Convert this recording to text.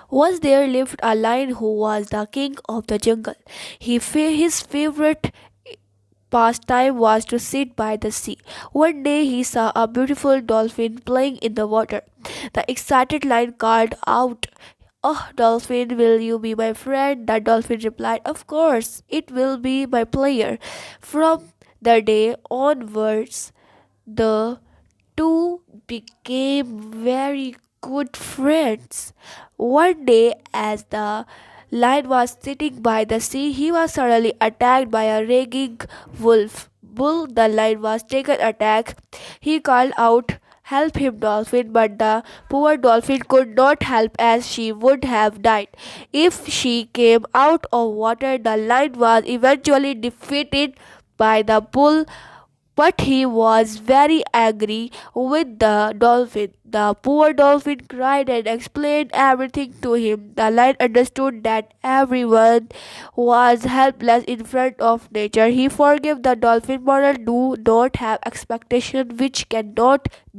Once there lived a lion who was the king of the jungle. His favorite pastime was to sit by the sea. One day he saw a beautiful dolphin playing in the water. The excited lion called out, "Oh, Dolphin, will you be my friend?" The dolphin replied, "Of course, it will be my pleasure." From the day onwards, the two became very good friends. One day, as the lion was sitting by the sea, he was suddenly attacked by a raging wolf. Bull, the lion, was taken attack. He called out, "Help him, Dolphin," but the poor dolphin could not help as she would have died. If she came out of water, the lion was eventually defeated by the bull, but he was very angry with the dolphin. The poor dolphin cried and explained everything to him. The lion understood that everyone was helpless in front of nature. He forgave the dolphin. Moral: do not have expectations which cannot be